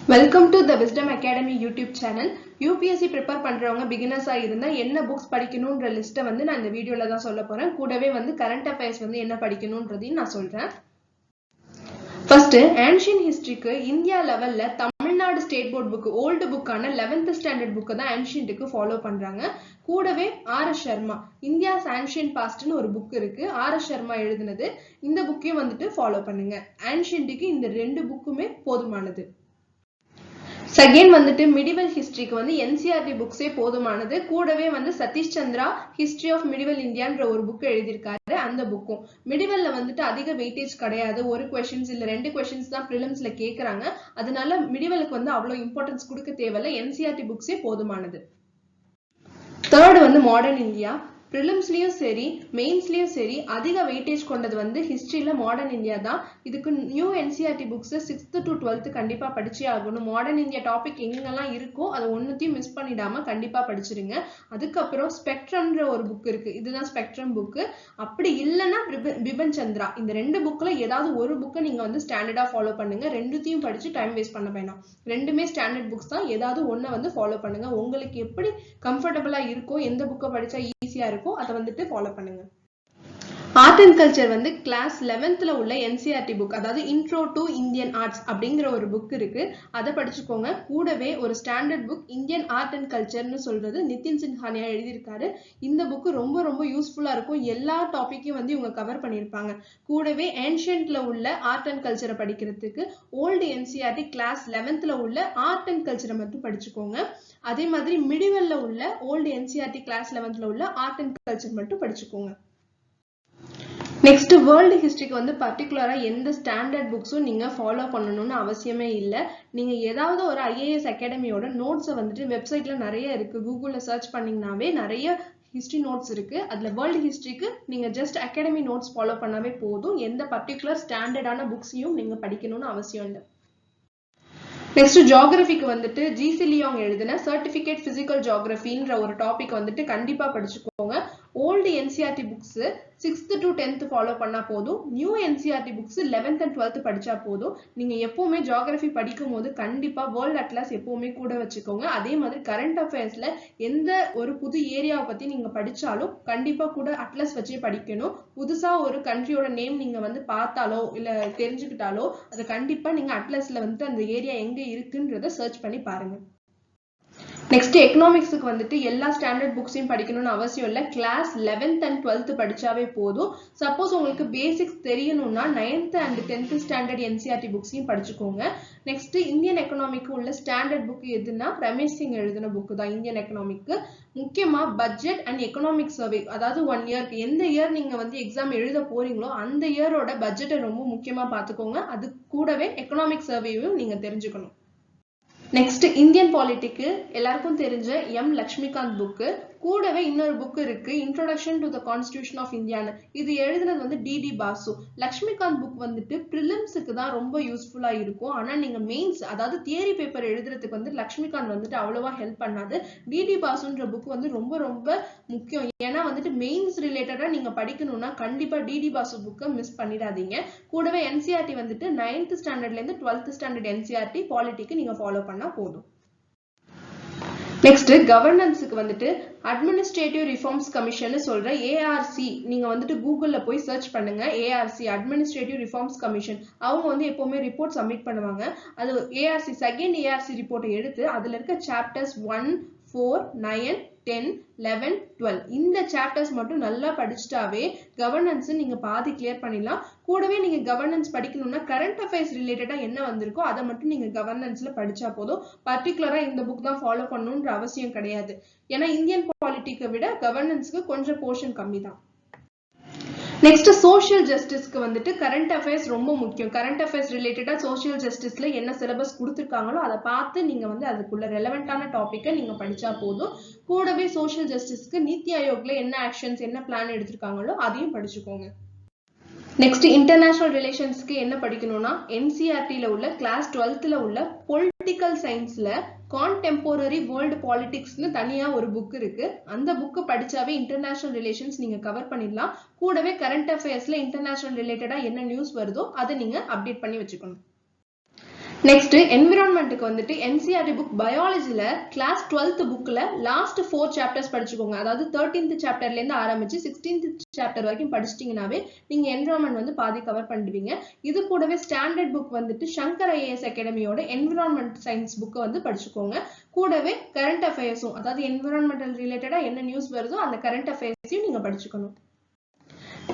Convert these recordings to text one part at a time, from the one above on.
Welcome to the Wisdom Academy YouTube channel. UPSC prepare பண்றவங்க beginners ஆ இருந்தா என்ன books படிக்கணும்ன்ற லிஸ்ட்டை நான் இந்த வீடியோல தான் சொல்ல போறேன். கூடவே current affairs என்ன படிக்கணும்ன்றதையும் நான் சொல்றேன். First, ancient historyக்கு இந்தியா லெவல்ல Tamil Nadu state board book old புக்கான 11th ஸ்டாண்டர்ட் புக் தான் ancientக்கு ஃபாலோ பண்றாங்க. கூடவே R.S. சர்மா இந்தியாஸ் ancient pastன்னு ஒரு புக் இருக்கு. R.S. சர்மா எழுதினது. இந்த புக்கையும் ஃபாலோ பண்ணுங்க. ancientக்கு இந்த ரெண்டு புக்குமே போதுமானது. Second medieval historyக்கு NCERT booksே போதுமானது. கூடவே Satish Chandra History of Medieval Indiaன்ற ஒரு புக் எழுதியிருக்காரு. அந்த புக்கும் medievalல அதிக வெயிட்டேஜ் கிடையாது. ஒரு questions இல்ல ரெண்டு questions தான் prelims-ல கேக்குறாங்க. அதனால medievalக்கு அவ்வளவு இம்பார்ட்டன்ஸ் கொடுக்க தேவையில்ல. NCERT booksே போதுமானது. Third modern India prelims-லயும் சரி mains-லயும் சரி அதிக வெயிட்டேஜ் கொண்டது history-ல modern India தான். இதுக்கு new NCERT books 6th to 12th கண்டிப்பா படிச்சே ஆகணும். modern India டாபிக் எங்கெல்லாம் இருக்கோ அது ஒண்ணுத்தையும் மிஸ் பண்ணிடாம கண்டிப்பா படிச்சிருங்க. அதுக்கப்புறம் ஸ்பெக்ட்ரம்ன்ற ஒரு புக் இருக்கு. இதுதான் ஸ்பெக்ட்ரம் புக். அப்படி இல்லனா பிபின் சந்திரா இந்த ரெண்டு புக்ல ஏதாவது ஒரு புக்கை நீங்க ஸ்டாண்டர்டா ஃபாலோ பண்ணுங்க. ரெண்டுத்தையும் படிச்சு டைம் வேஸ்ட் பண்ண வேண்டாம். ரெண்டுமே ஸ்டாண்டர்ட் புக்ஸ் தான். ஏதாவது ஒண்ணை ஃபாலோ பண்ணுங்க. உங்களுக்கு எப்படி கம்ஃபர்டபிளா இருக்கோ எந்த புக்கை படிச்சா ஈஸியா இருக்கோ அதை ஃபாலோ பண்ணுங்க. Art and Culture class 11th உள்ள NCERT புக் அதாவது Intro to Indian Arts அப்படிங்கிற ஒரு புக் இருக்கு. அதை படிச்சுக்கோங்க. கூடவே ஒரு standard book Indian art and கல்ச்சர்னு சொல்றது நிதின் சின்ஹானியா எழுதியிருக்காரு. இந்த புக் ரொம்ப யூஸ்ஃபுல்லா இருக்கும். எல்லா டாபிக்கையும் இவங்க கவர் பண்ணியிருப்பாங்க. கூடவே ஏன்ஷியன்ட்ல உள்ள ஆர்ட் அண்ட் கல்ச்சரை படிக்கிறதுக்கு ஓல்டு NCERT கிளாஸ் 11th உள்ள ஆர்ட் அண்ட் கல்ச்சரை மட்டும் படிச்சுக்கோங்க. அதே மாதிரி மிடிவல்ல உள்ள ஓல்டு NCERT கிளாஸ் 11th உள்ள ஆர்ட் அண்ட் கல்ச்சர் மட்டும் படிச்சுக்கோங்க. நெக்ஸ்ட் வேர்ல்டு ஹிஸ்டரிக்கு பர்டிகுலரா எந்த ஸ்டாண்டர்ட் புக்ஸும் நீங்க ஃபாலோ பண்ணணும்னு அவசியமே இல்லை. நீங்க ஏதாவது ஒரு IAS அகாடமியோட நோட்ஸை வெப்சைட்ல நிறைய இருக்கு. கூகுள்ல சர்ச் பண்ணீங்கன்னாவே நிறைய ஹிஸ்டரி நோட்ஸ் இருக்கு. அதுல வேர்ல்டு ஹிஸ்டரிக்கு நீங்க ஜஸ்ட் அகாடமி நோட்ஸ் ஃபாலோ பண்ணாவே போதும். எந்த பர்டிகுலர் ஸ்டாண்டர்டான புக்ஸையும் நீங்க படிக்கணும்னு அவசியம் இல்லை. நெக்ஸ்ட் ஜியோகிராஃபிக்கு GC லியோங் எழுதின சர்டிபிகேட் பிசிக்கல் ஜியோகிராஃபின்ற ஒரு டாபிக் கண்டிப்பா படிச்சுக்கோங்க. Old NCERT books 6th to 10th follow பண்ணா போதும். New NCERT books 11th and 12th படிச்சா போதும். நீங்க எப்பவுமே ஜியோகிராஃபி படிக்கும் போது கண்டிப்பா வேர்ல்ட் அட்லாஸ் எப்பவுமே கூட வச்சுக்கோங்க. அதே மாதிரி கரண்ட் அஃபேர்ஸ்ல எந்த ஒரு புது ஏரியாவை பத்தி நீங்க படிச்சாலும் கண்டிப்பா கூட அட்லாஸ் வச்சே படிக்கணும். புதுசா ஒரு கண்ட்ரியோட நேம் நீங்க பார்த்தாலோ இல்ல தெரிஞ்சுக்கிட்டாலோ அதை கண்டிப்பா நீங்க அட்லாஸ்ல அந்த ஏரியா எங்க இருக்குன்றத சர்ச் பண்ணி பாருங்க. நெக்ஸ்ட் எக்கனாமிக்ஸுக்கு எல்லா ஸ்டாண்டர்ட் புக்ஸையும் படிக்கணும்னு அவசியம் இல்லை. கிளாஸ் 11th and 12th படிச்சாவே போதும். சப்போஸ் உங்களுக்கு பேசிக்ஸ் தெரியணும்னா 9th and 10th standard NCERT புக்ஸையும் படிச்சுக்கோங்க. நெக்ஸ்ட் இந்தியன் எக்கனாமிக்கு உள்ள ஸ்டாண்டர்ட் புக் எதுனா ரமேஷ் சிங் எழுதின புக் தான் இந்தியன் எக்கனாமிக்கு. முக்கியமா பட்ஜெட் அண்ட் எக்கனாமிக் சர்வே அதாவது 1 இயர்க்கு எந்த இயர் நீங்க எக்ஸாம் எழுத போறீங்களோ அந்த இயரோட பட்ஜெட்டை ரொம்ப முக்கியமா பார்த்துக்கோங்க. அது கூடவே எக்கனாமிக் சர்வேயும் நீங்க தெரிஞ்சுக்கணும். நெக்ஸ்ட் இந்தியன் பாலிட்டிக்கு எல்லாருக்கும் தெரிஞ்ச M. லக்ஷ்மிகாந்த் புக்கு. கூடவே இன்னொரு புக் இருக்கு introduction to the constitution of இந்தியான்னு. இது எழுதுனது D.D. பாசு. லக்ஷ்மிகாந்த் புக் பிரிலிம்ஸுக்கு தான் ரொம்ப யூஸ்ஃபுல்லா இருக்கும். ஆனா நீங்க மெயின்ஸ் அதாவது தியரி பேப்பர் எழுதுறதுக்கு லக்ஷ்மிகாந்த் அவ்வளவா ஹெல்ப் பண்ணாது. D.D. பாசுன்ற புக் ரொம்ப முக்கியம். ஏன்னா மெயின்ஸ் ரிலேட்டடா நீங்க படிக்கணும்னா கண்டிப்பா D.D. பாசு புக்கை மிஸ் பண்ணிடாதீங்க. கூடவே NCERT 9th ஸ்டாண்டர்ட்ல இருந்து 12th ஸ்டாண்டர்ட் NCERT பாலிட்டிக்கு நீங்க ஃபாலோ பண்ணா போதும். நெக்ஸ்ட் கவர்னன்ஸுக்கு அட்மினிஸ்ட்ரேட்டிவ் ரிஃபார்ம்ஸ் கமிஷன் சொல்ற ARC நீங்க கூகுள்ல போய் சர்ச் பண்ணுங்க. ARC அட்மினிஸ்ட்ரேட்டிவ் ரிஃபார்ம்ஸ் கமிஷன் அவங்க எப்பவுமே ரிப்போர்ட் சப்மிட் பண்ணுவாங்க. அது ARC செகண்ட் ARC ரிப்போர்ட்டை எடுத்து அதுல இருக்க சாப்டர்ஸ் 1, 4, 9, 10, 11, 12 இந்த சாப்டர்ஸ் மட்டும் நல்லா படிச்சுட்டாவே கவர்னன்ஸ் நீங்க பாதி கிளியர் பண்ணிடலாம். கூடவே நீங்க கவர்னன்ஸ் படிக்கணும்னா கரண்ட் அஃபேர்ஸ் ரிலேட்டடா என்ன வந்திருக்கோ அதை மட்டும் நீங்க கவர்னன்ஸ்ல படிச்சா போதும். பர்டிகுலரா இந்த புக் தான் ஃபாலோ பண்ணணும்ன்ற அவசியம் கிடையாது. ஏன்னா இந்தியன் பாலிட்டிக்கை விட கவர்னன்ஸ்க்கு கொஞ்சம் போர்ஷன் கம்மி தான். நெக்ஸ்ட் சோஷியல் ஜஸ்டிஸ்க்கு கரண்ட் அஃபேர்ஸ் ரொம்ப முக்கியம். கரண்ட் அஃபேர்ஸ் ரிலேட்டடா சோஷியல் ஜஸ்டிஸ்ல என்ன சிலபஸ் கொடுத்துருக்காங்களோ அதை பார்த்து நீங்க அதுக்குள்ள ரெலவெண்டான டாபிக்கை நீங்க படிச்சா போதும். கூடவே சோஷியல் ஜஸ்டிஸ்க்கு நீத்தி ஆயோக்ல என்ன ஆக்ஷன்ஸ் என்ன பிளான் எடுத்திருக்காங்களோ அதையும் படிச்சுக்கோங்க. நெக்ஸ்ட் இன்டர்நேஷனல் ரிலேஷன்ஸ்க்கு என்ன படிக்கணும்னா NCERT-ல உள்ள கிளாஸ் 12th உள்ள பொலிட்டிக்கல் சயின்ஸ்ல கான்டெம்போரரி வேர்ல்டு பாலிடிக்ஸ்னு தனியா ஒரு புக் இருக்கு. அந்த புக்கு படிச்சாவே இன்டர்நேஷனல் ரிலேஷன்ஸ் நீங்க கவர் பண்ணிடலாம். கூடவே கரண்ட் அஃபேர்ஸ்ல இன்டர்நேஷனல் ரிலேட்டடா என்ன நியூஸ் வருதோ அதை நீங்க அப்டேட் பண்ணி வச்சுக்கணும். நெக்ஸ்ட் என்விரான்மெண்ட்டுக்கு வந்துட்டு NCERT புக் பயாலஜில கிளாஸ் 12th புக்ல லாஸ்ட் 4 சாப்டர்ஸ் படிச்சுக்கோங்க. அதாவது 13th சாப்டர்ல இருந்து ஆரம்பிச்சு 16th சாப்டர் வரைக்கும் படிச்சிட்டீங்கனாவே நீங்க என்விரான்மெண்ட் வந்து பாதி கவர் பண்ணிடுவீங்க. இது கூடவே ஸ்டாண்டர்ட் புக் வந்துட்டு சங்கர் IAS அகாடமியோட என்விரான்மெண்ட் சயின்ஸ் புக் வந்து படிச்சுக்கோங்க. கூடவே கரண்ட் அஃபேர்ஸும், அதாவது என்விரான்மெண்டல் ரிலேட்டடா என்ன நியூஸ் வருதோ அந்த கரண்ட் அஃபேர்ஸையும் நீங்க படிச்சுக்கணும்.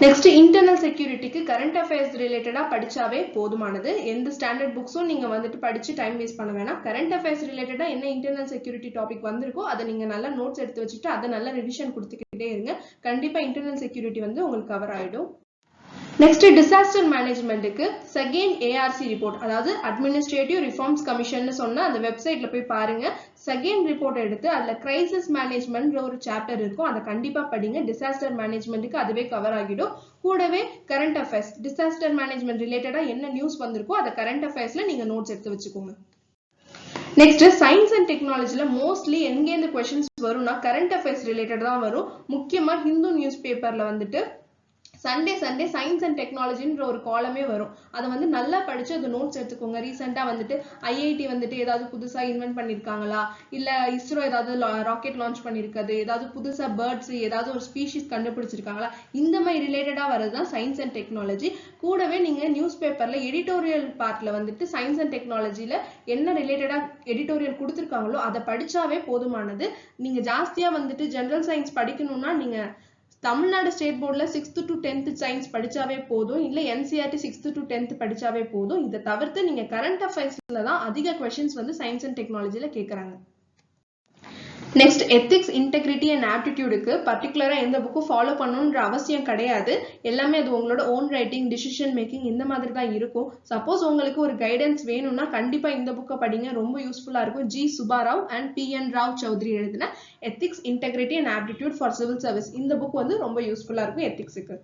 நெக்ஸ்ட் இன்டர்னல் செக்யூரிட்டிக்கு கரண்ட் அஃபேர்ஸ் ரிலேட்டடா படிச்சாவே போதுமானது. எந்த ஸ்டாண்டர்ட் புக்ஸும் நீங்க வந்துட்டு படிச்சு டைம் வேஸ்ட் பண்ண வேணாம். கரண்ட் அஃபேர்ஸ் ரிலேட்டடா என்ன இன்டர்னல் செக்யூரிட்டி டாபிக் வந்திருக்கோ அதை நீங்க நல்லா நோட்ஸ் எடுத்து வச்சுட்டு அதை நல்லா ரிவிஷன் கொடுத்துக்கிட்டே இருங்க. கண்டிப்பா இன்டர்னல் செக்யூரிட்டி வந்து உங்களுக்கு கவர் ஆயிடும். நெக்ஸ்ட் டிசாஸ்டர் மேனேஜ்மெண்ட்டுக்கு செகண்ட் ARC ரிப்போர்ட், அதாவது அட்மினிஸ்ட்ரேட்டிவ் ரிஃபார்ம்ஸ் கமிஷன் சொன்ன அந்த வெப்சைட்ல போய் பாருங்க. செகண்ட் ரிப்போர்ட் எடுத்து அதுல கிரைசிஸ் மேனேஜ்மெண்ட் ஒரு சாப்டர் இருக்கும், அதை கண்டிப்பா படிங்க. டிசாஸ்டர் மேனேஜ்மெண்ட்டுக்கு அதுவே கவர் ஆகிடும். கூடவே கரண்ட் அஃபேர்ஸ், டிசாஸ்டர் மேனேஜ்மெண்ட் ரிலேட்டடா என்ன நியூஸ் வந்திருக்கோ அதை கரண்ட் அஃபேர்ஸ்ல நீங்க நோட்ஸ் எடுத்து வச்சுக்கோங்க. நெக்ஸ்ட் சயின்ஸ் அண்ட் டெக்னாலஜில மோஸ்ட்லி எங்கேருந்து கொஸ்டின்ஸ் வரும்னா கரண்ட் அஃபேர்ஸ் ரிலேட்டட் தான் வரும். முக்கியமா ஹிந்து நியூஸ் பேப்பர்ல வந்துட்டு சண்டே சயின்ஸ் அண்ட் டெக்னாலஜின்ற ஒரு காலமே வரும். அதை வந்து நல்லா படிச்சு அது நோட்ஸ் எடுத்துக்கோங்க. ரீசெண்டா வந்துட்டு IIT வந்துட்டு ஏதாவது புதுசா இன்வென்ட் பண்ணிருக்காங்களா, இல்ல இஸ்ரோ ஏதாவது ராக்கெட் லான்ச் பண்ணிருக்காது, ஏதாவது புதுசா பேர்ட்ஸ் ஏதாவது ஒரு ஸ்பீஷிஸ் கண்டுபிடிச்சிருக்காங்களா, இந்த மாதிரி ரிலேட்டடா வரதுதான் சயின்ஸ் அண்ட் டெக்னாலஜி. கூடவே நீங்க நியூஸ் பேப்பர்ல எடிட்டோரியல் பார்ட்ல வந்துட்டு சயின்ஸ் அண்ட் டெக்னாலஜில என்ன ரிலேட்டடா எடிட்டோரியல் கொடுத்திருக்காங்களோ அதை படிச்சாவே போதுமானது. நீங்க ஜாஸ்தியா வந்துட்டு ஜெனரல் சயின்ஸ் படிக்கணும்னா நீங்க தமிழ்நாடு ஸ்டேட் போர்ட்ல 6th to 10th சயின்ஸ் படிச்சாவே போதும், இல்ல NCERT 6th to 10th படிச்சாவே போதும். இதை தவிர்த்து நீங்க கரண்ட் அஃபேர்ஸ்ல தான் அதிக கொஸ்டின்ஸ் வந்து சயின்ஸ் அண்ட் டெக்னாலஜில கேட்கறாங்க. நெக்ஸ்ட் எத்திக்ஸ், இன்டெகிரிட்டி அண்ட் ஆப்டிடியூடுக்கு பர்டிகுலரா எந்த புக்கும் ஃபாலோ பண்ணணுன்ற அவசியம் கிடையாது. எல்லாமே அது உங்களோட ஓன் ரைட்டிங், டிசிஷன் மேக்கிங் இந்த மாதிரி தான் இருக்கும். சப்போஸ் உங்களுக்கு ஒரு கைடன்ஸ் வேணும்னா கண்டிப்பா இந்த புக்கை படிங்க, ரொம்ப யூஸ்ஃபுல்லா இருக்கும். G. Subbarao and PN Rao Chowdhry எழுதின ethics, integrity and aptitude for civil service. இந்த புக் வந்து ரொம்ப யூஸ்ஃபுல்லா இருக்கும் எத்திக்ஸுக்கு.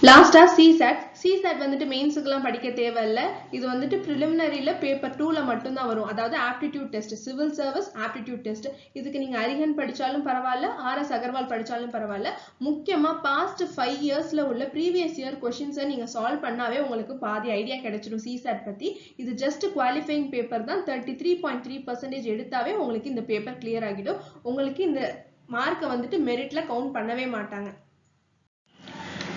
லாஸ்டா CSAT வந்துட்டு மெயின்ஸுக்குலாம் படிக்க தேவையில்ல. இது வந்துட்டு ப்ரிலிமினரியில பேப்பர் 2ல மட்டும்தான் வரும். அதாவது aptitude test, civil service aptitude test. இதுக்கு நீங்க அரிஹன் படிச்சாலும் பரவாயில்ல, RS அகர்வால் படிச்சாலும் பரவாயில்ல. முக்கியமா பாஸ்ட் 5 இயர்ஸ்ல உள்ள ப்ரீவியஸ் இயர் கொஸ்டின்ஸை நீங்க சால்வ் பண்ணாவே உங்களுக்கு பாதி ஐடியா கிடைச்சிடும் CSAT பத்தி. இது ஜஸ்ட் குவாலிஃபைங் பேப்பர் தான். 33.3% எடுத்தாவே உங்களுக்கு இந்த பேப்பர் கிளியர் ஆகிடும். உங்களுக்கு இந்த மார்க்கை வந்துட்டு மெரிட்ல கவுண்ட் பண்ணவே மாட்டாங்க.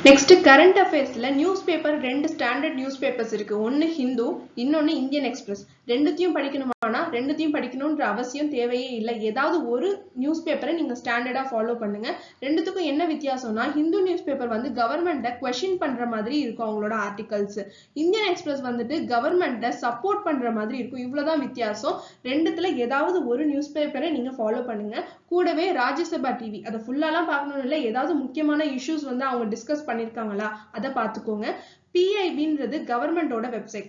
நெக்ஸ்ட் கரண்ட் அஃபேர்ஸ்ல news paper 2 standard news papers இருக்கு. ஒன்னு ஹிந்து, இன்னொன்னு இந்தியன் எக்ஸ்பிரஸ். ரெண்டுத்தையும் படிக்கணுமானா ரெண்டுத்தையும் படிக்கணும்ன்ற அவசியம் தேவையே இல்லை. ஏதாவது ஒரு நியூஸ் பேப்பரை நீங்க ஸ்டாண்டர்டா ஃபாலோ பண்ணுங்க. ரெண்டுத்துக்கும் என்ன வித்தியாசம்னா ஹிந்து நியூஸ் பேப்பர் வந்து கவர்மெண்ட்டை கொஸ்டின் பண்ற மாதிரி இருக்கும் அவங்களோட ஆர்டிகல்ஸ். இந்தியன் எக்ஸ்பிரஸ் வந்துட்டு கவர்மெண்ட்டை சப்போர்ட் பண்ற மாதிரி இருக்கும். இவ்வளவுதான் வித்தியாசம். ரெண்டுத்துல ஏதாவது ஒரு நியூஸ் பேப்பரை நீங்க ஃபாலோ பண்ணுங்க. கூடவே ராஜ்யசபா டிவி, அதை ஃபுல்லாலாம் பார்க்கணும் இல்லை, ஏதாவது முக்கியமான இஷ்யூஸ் வந்து அவங்க டிஸ்கஸ் பண்ணிருக்காங்களா அதை பார்த்துக்கோங்க. PIBன்றது கவர்மெண்டோட வெப்சைட்.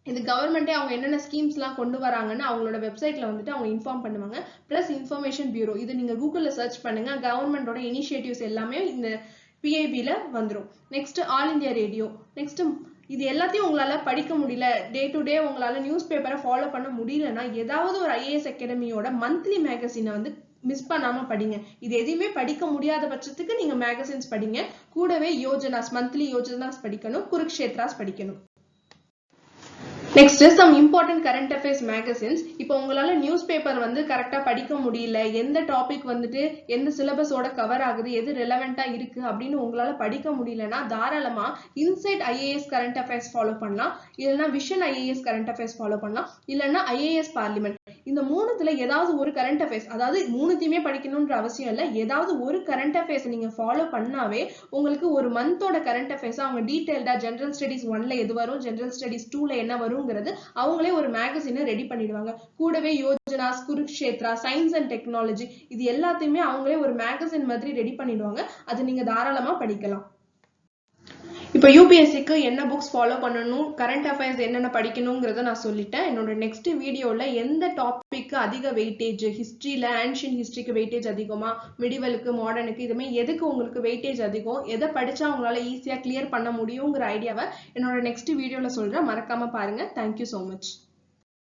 இது கவர்மெண்டே அவங்க என்னென்ன ஸ்கீம்ஸ் எல்லாம் கொண்டு வராங்கன்னு அவங்களோட வெப்சைட்ல வந்துட்டு அவங்க இன்ஃபார்ம் பண்ணுவாங்க. பிளஸ் இன்ஃபர்மேஷன் பியூரோ, இது நீங்க கூகுள்ல சர்ச் பண்ணுங்க, கவர்மெண்டோட இனிஷியேட்டிவ்ஸ் எல்லாமே இந்த PIBல வந்துடும். Next all India radio. Next இது எல்லாத்தையும் உங்களால படிக்க முடியல, டே டு டே உங்களால நியூஸ் பேப்பரை ஃபாலோ பண்ண முடியலன்னா ஏதாவது ஒரு IAS அகாடமியோட மந்த்லி மேகசினை வந்து மிஸ் பண்ணாம படிங்க. இது எதையுமே படிக்க முடியாத பட்சத்துக்கு நீங்க மேகசின்ஸ் படிங்க. கூடவே யோஜனாஸ், மந்த்லி யோஜனாஸ் படிக்கணும், குருக்ஷேத்ராஸ் படிக்கணும். Next sum important current affairs magazines. இப்போ உங்களால நியூஸ் பேப்பர் வந்து கரெக்டா படிக்க முடியல, எந்த டாபிக் வந்துட்டு எந்த சிலபஸோட கவர் ஆகுது, எது ரெலவெண்டா இருக்கு அப்படின்னு உங்களால படிக்க முடியலன்னா தாராளமா inside IAS current affairs follow பண்ணலாம், இல்லைன்னா vision IAS current affairs follow பண்ணலாம், இல்லைன்னா IAS பார்லிமெண்ட். இந்த மூணுத்துல ஏதாவது ஒரு கரண்ட் அஃபேர்ஸ், அதாவது மூணுத்தையுமே படிக்கணும்ன்ற அவசியம் இல்லை, ஏதாவது ஒரு கரண்ட் அஃபேர்ஸ் நீங்க ஃபாலோ பண்ணாவே உங்களுக்கு ஒரு மந்தோட கரண்ட் அஃபேர்ஸ் அவங்க டீடைல்டா ஜெனரல் ஸ்டடிஸ் 1ல எது வரும், ஜெனரல் ஸ்டடிஸ் 2ல என்ன வரும் அவங்களே ஒரு மேகசினை ரெடி பண்ணிடுவாங்க. கூடவே yojanas, Kurukshetra, science and technology இது எல்லாத்தையுமே அவங்களே ஒரு மேகசின் மாதிரி ரெடி பண்ணிடுவாங்க. அது நீங்க தாராளமா படிக்கலாம். இப்போ UPSCக்கு என்ன புக்ஸ் ஃபாலோ பண்ணணும், கரண்ட் அஃபேர்ஸ் என்னென்ன படிக்கணுங்கிறத நான் சொல்லிட்டேன். என்னோட நெக்ஸ்ட் வீடியோல எந்த டாபிக்கு அதிக வெயிட்டேஜ், ஹிஸ்டரியில ஆன்ஷியன் ஹிஸ்டரிக்கு வெயிட்டேஜ் அதிகமா, மிடிவலுக்கு, மாடர்னுக்கு, இதுமே எதுக்கு உங்களுக்கு வெயிட்டேஜ் அதிகம், எதை படிச்சா உங்களால ஈஸியா கிளியர் பண்ண முடியுங்கிற ஐடியாவை என்னோட நெக்ஸ்ட் வீடியோல சொல்றேன். மறக்காம பாருங்க. Thank you so much.